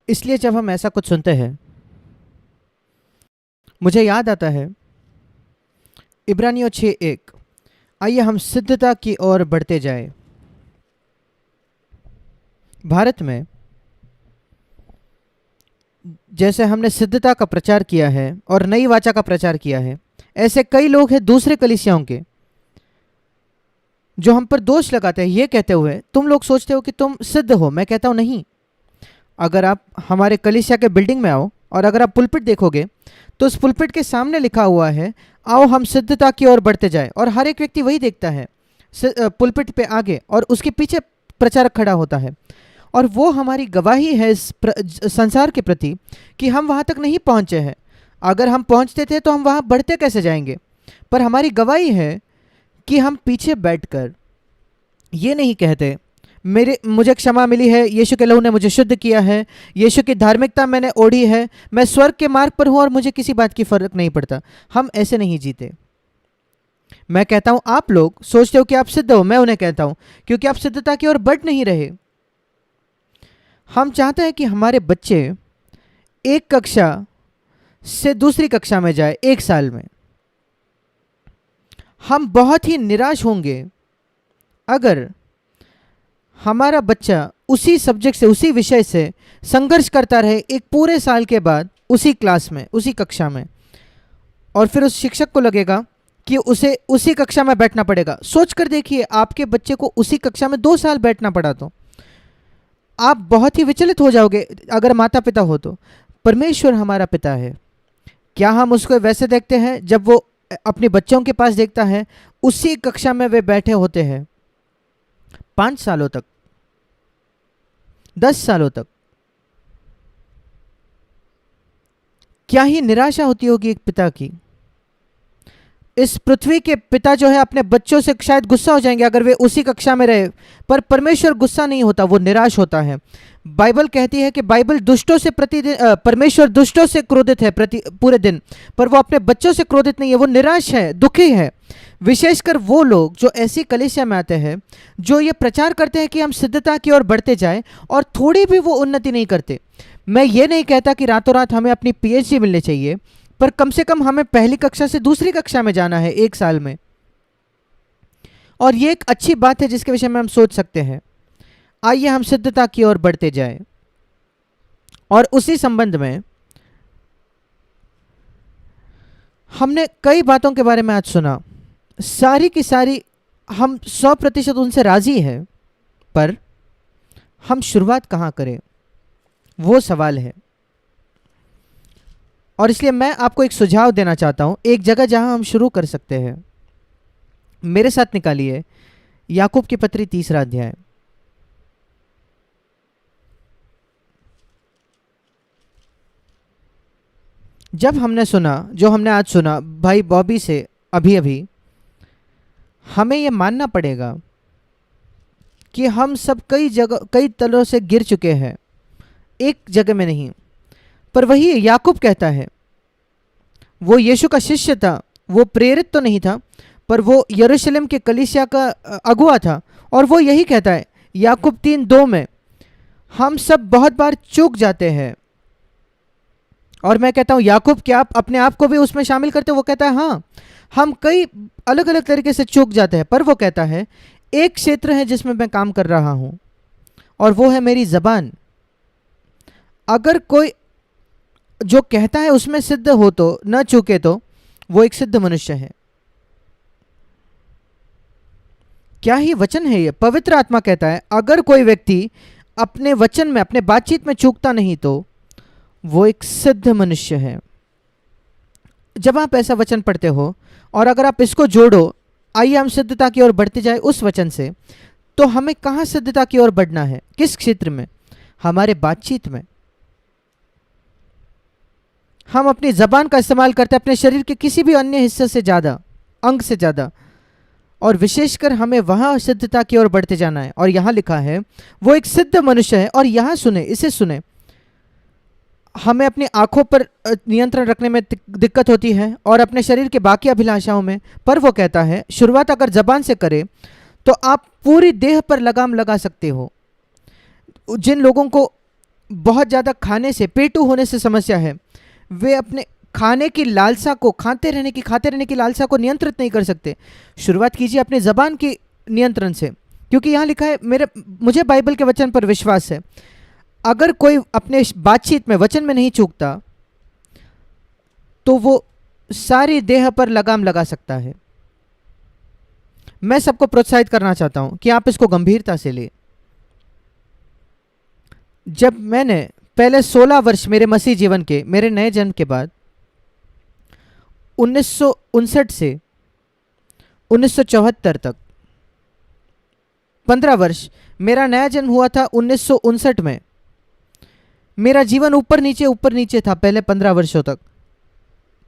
इसलिए जब हम ऐसा कुछ सुनते हैं, मुझे याद आता है इब्रानियों 6:1। आइए हम सिद्धता की ओर बढ़ते जाएं। भारत में जैसे हमने सिद्धता का प्रचार किया है और नई वाचा का प्रचार किया है, ऐसे कई लोग हैं दूसरे कलीसियाओं के जो हम पर दोष लगाते हैं, ये कहते हुए तुम लोग सोचते हो कि तुम सिद्ध हो। मैं कहता हूं नहीं। अगर आप हमारे कलीसिया के बिल्डिंग में आओ और अगर आप पुलपिट देखोगे तो उस पुलपिट के सामने लिखा हुआ है, आओ हम सिद्धता की ओर बढ़ते जाएं। और हर एक व्यक्ति वही देखता है पुलपिट पे आगे, और उसके पीछे प्रचारक खड़ा होता है। और वो हमारी गवाही है इस संसार के प्रति कि हम वहाँ तक नहीं पहुँचे हैं। अगर हम पहुँचते थे तो हम वहाँ बढ़ते कैसे जाएंगे। पर हमारी गवाही है कि हम पीछे बैठकर ये नहीं कहते मुझे क्षमा मिली है, यीशु के लहू ने मुझे शुद्ध किया है, यीशु की धार्मिकता मैंने ओढ़ी है, मैं स्वर्ग के मार्ग पर हूँ और मुझे किसी बात की फर्क नहीं पड़ता। हम ऐसे नहीं जीते। मैं कहता हूँ आप लोग सोचते हो कि आप सिद्ध हो। मैं उन्हें कहता हूँ क्योंकि आप सिद्धता की ओर बढ़ नहीं रहे। हम चाहते हैं कि हमारे बच्चे एक कक्षा से दूसरी कक्षा में जाए 1 साल में। हम बहुत ही निराश होंगे अगर हमारा बच्चा उसी सब्जेक्ट से, उसी विषय से संघर्ष करता रहे एक पूरे साल के बाद उसी क्लास में, उसी कक्षा में, और फिर उस शिक्षक को लगेगा कि उसे उसी कक्षा में बैठना पड़ेगा। सोच कर देखिए, आपके बच्चे को उसी कक्षा में 2 साल बैठना पड़ा तो आप बहुत ही विचलित हो जाओगे अगर माता पिता हो तो। परमेश्वर हमारा पिता है। क्या हम उसको वैसे देखते हैं जब वो अपने बच्चों के पास देखता है उसी कक्षा में वे बैठे होते हैं 5 सालों तक, 10 सालों तक? क्या ही निराशा होती होगी एक पिता की। इस पृथ्वी के पिता जो है अपने बच्चों से शायद गुस्सा हो जाएंगे अगर वे उसी कक्षा में रहे, पर परमेश्वर गुस्सा नहीं होता, वो निराश होता है। बाइबल कहती है कि बाइबल दुष्टों से परमेश्वर दुष्टों से क्रोधित है पूरे दिन, पर वो अपने बच्चों से क्रोधित नहीं है, वो निराश है, दुखी है। विशेषकर वो लोग जो ऐसी कलीसिया में आते हैं जो ये प्रचार करते हैं कि हम सिद्धता की ओर बढ़ते जाएं और थोड़ी भी वो उन्नति नहीं करते। मैं ये नहीं कहता कि रातों रात हमें अपनी पीएचडी मिलनी चाहिए, पर कम से कम हमें पहली कक्षा से दूसरी कक्षा में जाना है 1 साल में। और ये एक अच्छी बात है जिसके विषय में हम सोच सकते हैं। आइए हम सिद्धता की ओर बढ़ते जाएं। और उसी संबंध में हमने कई बातों के बारे में आज सुना, सारी की सारी हम 100% उनसे राजी हैं, पर हम शुरुआत कहाँ करें, वो सवाल है। और इसलिए मैं आपको एक सुझाव देना चाहता हूं, एक जगह जहां हम शुरू कर सकते हैं। मेरे साथ निकालिए याकूब की पत्री 3रा अध्याय। जब हमने सुना, जो हमने आज सुना भाई बॉबी से अभी अभी, हमें यह मानना पड़ेगा कि हम सब कई जगह, कई तलों से गिर चुके हैं, एक जगह में नहीं। पर वही याकूब कहता है, वो यीशु का शिष्य था, वो प्रेरित तो नहीं था, पर वो यरूशलेम के कलीसिया का अगुआ था, और वो यही कहता है याकूब 3:2 में, हम सब बहुत बार चूक जाते हैं। और मैं कहता हूं याकूब, क्या आप अपने आप को भी उसमें शामिल करते हो? वो कहता है हाँ, हम कई अलग अलग तरीके से चूक जाते हैं, पर वो कहता है एक क्षेत्र है जिसमें मैं काम कर रहा हूं, और वो है मेरी जबान। अगर कोई जो कहता है उसमें सिद्ध हो तो, न चूके तो, वो एक सिद्ध मनुष्य है। क्या ही वचन है ये! पवित्र आत्मा कहता है अगर कोई व्यक्ति अपने वचन में, अपने बातचीत में चूकता नहीं तो वो एक सिद्ध मनुष्य है। जब आप ऐसा वचन पढ़ते हो और अगर आप इसको जोड़ो, आइए हम सिद्धता की ओर बढ़ते जाए उस वचन से, तो हमें कहाँ सिद्धता की ओर बढ़ना है? किस क्षेत्र में? हमारे बातचीत में। हम अपनी जबान का इस्तेमाल करते हैं अपने शरीर के किसी भी अन्य हिस्से से ज़्यादा, अंग से ज़्यादा, और विशेषकर हमें वहाँ सिद्धता की ओर बढ़ते जाना है। और यहाँ लिखा है वो एक सिद्ध मनुष्य है। और यहाँ सुने, इसे सुने, हमें अपनी आंखों पर नियंत्रण रखने में दिक्कत होती है और अपने शरीर के बाकी अभिलाषाओं में, पर वो कहता है शुरुआत अगर जबान से करे तो आप पूरी देह पर लगाम लगा सकते हो। जिन लोगों को बहुत ज़्यादा खाने से, पेटू होने से समस्या है, वे अपने खाने की लालसा को, खाते रहने की लालसा को नियंत्रित नहीं कर सकते। शुरुआत कीजिए अपने ज़बान की नियंत्रण से, क्योंकि यहाँ लिखा है, मुझे बाइबल के वचन पर विश्वास है, अगर कोई अपने बातचीत में, वचन में नहीं चूकता, तो वो सारी देह पर लगाम लगा सकता है। मैं सबको प्रोत्साहित करना चाहता हूं कि आप इसको गंभीरता से ले। जब मैंने पहले 16 वर्ष मेरे मसीह जीवन के, मेरे नए जन्म के बाद 1959 से 1974 तक 15 वर्ष, मेरा नया जन्म हुआ था 1959 में। मेरा जीवन ऊपर नीचे था पहले 15 वर्षों तक।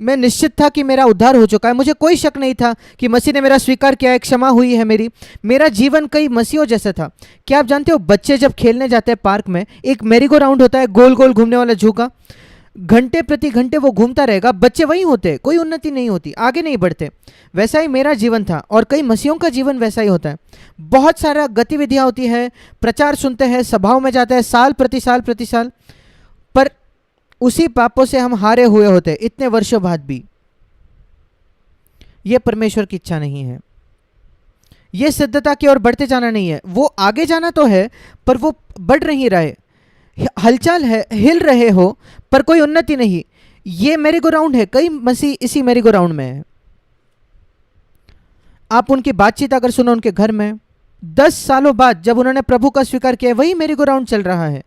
मैं निश्चित था कि मेरा उद्धार हो चुका है, मुझे कोई शक नहीं था कि मसीह ने मेरा स्वीकार किया है, क्षमा हुई है मेरी। मेरा जीवन कई मसीहों जैसा था। क्या आप जानते हो, बच्चे जब खेलने जाते हैं पार्क में, एक मैरीगो राउंड होता है, गोल गोल घूमने वाला झूका, घंटे प्रति घंटे वो घूमता रहेगा, बच्चे वहीं होते, कोई उन्नति नहीं होती, आगे नहीं बढ़ते। वैसा ही मेरा जीवन था, और कई मसीहों का जीवन वैसा ही होता है। बहुत सारा गतिविधियां होती है, प्रचार सुनते हैं, सभाओं में जाते हैं, साल प्रति साल, पर उसी पापों से हम हारे हुए होते इतने वर्षों बाद भी। यह परमेश्वर की इच्छा नहीं है। यह सिद्धता की ओर बढ़ते जाना नहीं है। वो आगे जाना तो है, पर वो बढ़ नहीं रहे, हलचल है, हिल रहे हो, पर कोई उन्नति नहीं। ये मेरी गो राउंड है, कई मसीह इसी मेरी गो राउंड में है। आप उनकी बातचीत अगर सुनो उनके घर में, 10 सालों बाद जब उन्होंने प्रभु का स्वीकार किया, वही मेरी गो राउंड चल रहा है,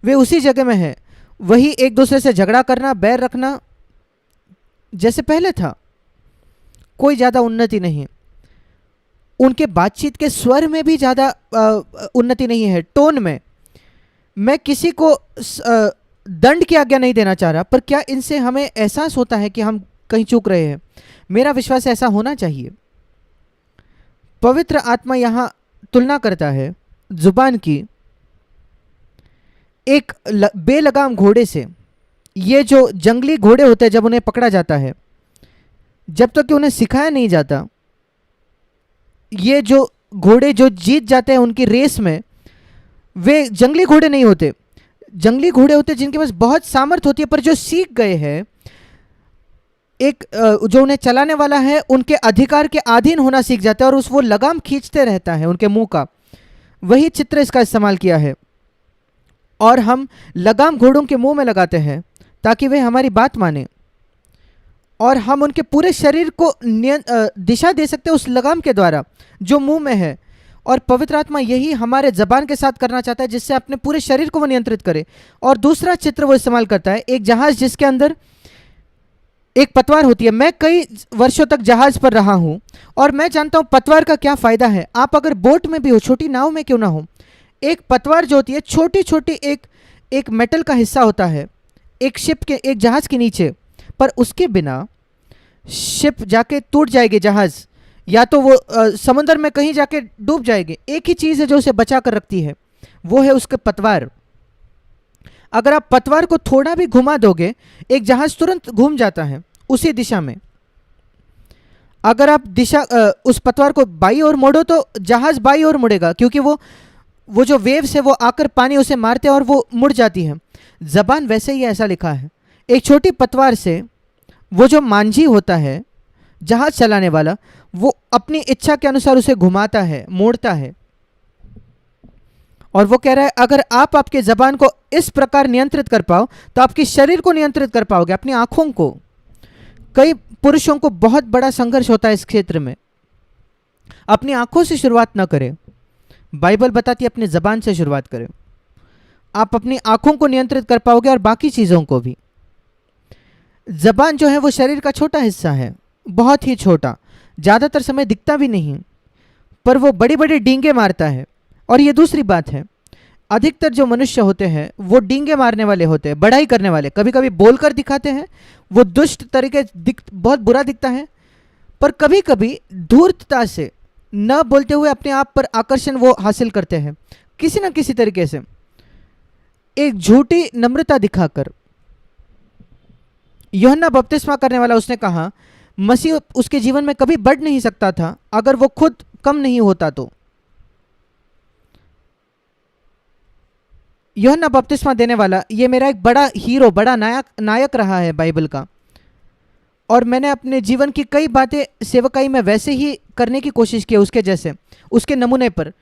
वे उसी जगह में है, वही एक दूसरे से झगड़ा करना, बैर रखना जैसे पहले था, कोई ज्यादा उन्नति नहीं। उनके बातचीत के स्वर में भी ज्यादा उन्नति नहीं है, टोन में। मैं किसी को दंड की आज्ञा नहीं देना चाह रहा, पर क्या इनसे हमें एहसास होता है कि हम कहीं चूक रहे हैं? मेरा विश्वास ऐसा होना चाहिए। पवित्र आत्मा यहां तुलना करता है जुबान की एक बेलगाम घोड़े से। ये जो जंगली घोड़े होते हैं, जब उन्हें पकड़ा जाता है, जब तक कि उन्हें सिखाया नहीं जाता, ये जो घोड़े जो जीत जाते हैं उनकी रेस में, वे जंगली घोड़े नहीं होते। जंगली घोड़े होते जिनके पास बहुत सामर्थ होती है, पर जो सीख गए हैं, एक जो उन्हें चलाने वाला है उनके अधिकार के अधीन होना सीख जाता है, और वो लगाम खींचते रहता है उनके मुंह का। वही चित्र इसका इस्तेमाल किया है। और हम लगाम घोड़ों के मुंह में लगाते हैं ताकि वे हमारी बात माने, और हम उनके पूरे शरीर को दिशा दे सकते हैं उस लगाम के द्वारा जो मुंह में है। और पवित्र आत्मा यही हमारे जबान के साथ करना चाहता है, जिससे अपने पूरे शरीर को वो नियंत्रित करे। और दूसरा चित्र वो इस्तेमाल करता है, एक जहाज जिसके अंदर एक पतवार होती है। मैं कई वर्षों तक जहाज पर रहा हूं, और मैं जानता हूं पतवार का क्या फायदा है। आप अगर बोट में भी हो, छोटी नाव में क्यों ना हो, एक पतवार जो होती है, छोटी छोटी एक मेटल का हिस्सा होता है एक शिप के, एक जहाज के नीचे, पर उसके बिना शिप जाके टूट जाएगी, जहाज, या तो वो समुद्र में कहीं जाके डूब जाएगी। एक ही चीज़ है जो उसे बचा कर रखती है, वो है उसके पतवार। अगर आप पतवार को थोड़ा भी घुमा दोगे, एक जहाज तुरंत घूम जाता है उसी दिशा में। अगर आप उस पतवार को बाई ओर मोड़ो तो जहाज बाई ओर मुड़ेगा, क्योंकि वो जो वेव्स है वो आकर पानी उसे मारते हैं और वो मुड़ जाती है। जबान वैसे ही ऐसा लिखा है, एक छोटी पतवार से वो जो मांझी होता है, जहाज चलाने वाला, वो अपनी इच्छा के अनुसार उसे घुमाता है, मोड़ता है। और वो कह रहा है, अगर आप आपके जबान को इस प्रकार नियंत्रित कर पाओ, तो आपके शरीर को नियंत्रित कर पाओगे, अपनी आंखों को। कई पुरुषों को बहुत बड़ा संघर्ष होता है इस क्षेत्र में। अपनी आंखों से शुरुआत ना करें, बाइबल बताती है अपनी जबान से शुरुआत करें। आप अपनी आंखों को नियंत्रित कर पाओगे और बाकी चीजों को भी। जबान जो है वो शरीर का छोटा हिस्सा है, बहुत ही छोटा, ज्यादातर समय दिखता भी नहीं, पर वो बड़ी बड़ी डींगे मारता है। और ये दूसरी बात है, अधिकतर जो मनुष्य होते हैं वो डींगे मारने वाले होते हैं, बढ़ाई करने वाले। कभी कभी बोलकर दिखाते हैं, वो दुष्ट तरीके बहुत बुरा दिखता है, पर कभी कभी धूर्तता से, न बोलते हुए अपने आप पर आकर्षण वो हासिल करते हैं, किसी न किसी तरीके से, एक झूठी नम्रता दिखाकर। यूहन्ना बपतिस्मा करने वाला, उसने कहा मसीह उसके जीवन में कभी बढ़ नहीं सकता था अगर वो खुद कम नहीं होता तो। यूहन्ना बपतिस्मा देने वाला ये मेरा एक बड़ा हीरो, बड़ा नायक रहा है बाइबल का। और मैंने अपने जीवन की कई बातें सेवकाई में वैसे ही करने की कोशिश की, उसके जैसे, उसके नमूने पर।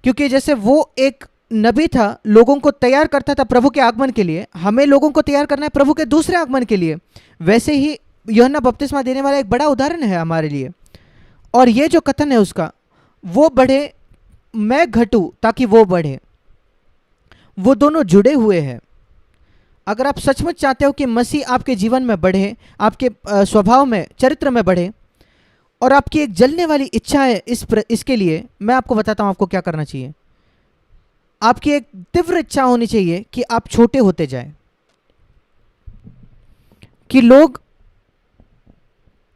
क्योंकि जैसे वो एक नबी था, लोगों को तैयार करता था प्रभु के आगमन के लिए, हमें लोगों को तैयार करना है प्रभु के दूसरे आगमन के लिए। वैसे ही यूहन्ना बपतिस्मा देने वाला एक बड़ा उदाहरण है हमारे लिए। और ये जो कथन है उसका, वो बढ़े मैं घटूं ताकि वो बढ़े, वो दोनों जुड़े हुए हैं। अगर आप सचमुच चाहते हो कि मसीह आपके जीवन में बढ़े, आपके स्वभाव में, चरित्र में बढ़े, और आपकी एक जलने वाली इच्छा है इसके लिए, मैं आपको बताता हूं आपको क्या करना चाहिए। आपकी एक तीव्र इच्छा होनी चाहिए कि आप छोटे होते जाएं, कि लोग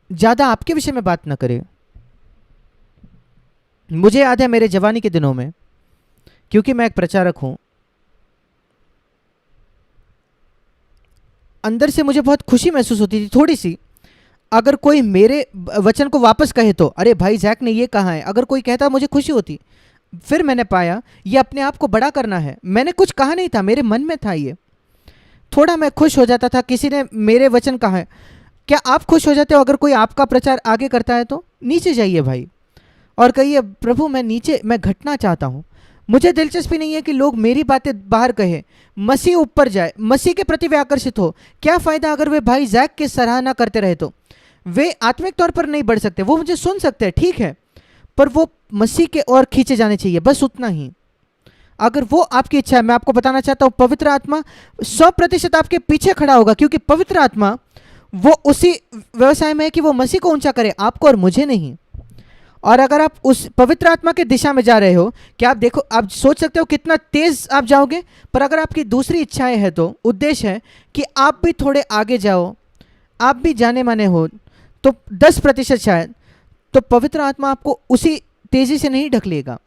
ज्यादा आपके विषय में बात ना करें। मुझे याद है मेरे जवानी के दिनों में, क्योंकि मैं एक प्रचारक हूं, अंदर से मुझे बहुत खुशी महसूस होती थी थोड़ी सी, अगर कोई मेरे वचन को वापस कहे तो, अरे भाई जैक ने ये कहा है, अगर कोई कहता मुझे खुशी होती। फिर मैंने पाया ये अपने आप को बड़ा करना है। मैंने कुछ कहा नहीं था, मेरे मन में था ये। थोड़ा मैं खुश हो जाता था, किसी ने मेरे वचन कहा है। क्या आप खुश हो जाते हो अगर कोई आपका प्रचार आगे करता है तो? नीचे जाइए भाई और कहिए, प्रभु मैं घटना चाहता हूँ, मुझे दिलचस्पी नहीं है कि लोग मेरी बातें बाहर कहें, मसीह ऊपर जाए, मसीह के प्रति वे आकर्षित हो। क्या फ़ायदा अगर वे भाई जैक की सराहना करते रहे तो? वे आत्मिक तौर पर नहीं बढ़ सकते, वो मुझे सुन सकते हैं ठीक है, पर वो मसीह के ओर खींचे जाने चाहिए, बस उतना ही। अगर वो आपकी इच्छा है, मैं आपको बताना चाहता हूँ, पवित्र आत्मा 100% आपके पीछे खड़ा होगा, क्योंकि पवित्र आत्मा वो उसी व्यवसाय में है कि वो मसीह को ऊंचा करे, आपको और मुझे नहीं। और अगर आप उस पवित्र आत्मा के दिशा में जा रहे हो, कि आप देखो, आप सोच सकते हो कितना तेज आप जाओगे, पर अगर आपकी दूसरी इच्छाएं हैं तो उद्देश्य है कि आप भी थोड़े आगे जाओ, आप भी जाने माने हो, तो 10% शायद, तो पवित्र आत्मा आपको उसी तेजी से नहीं ढकेलेगा।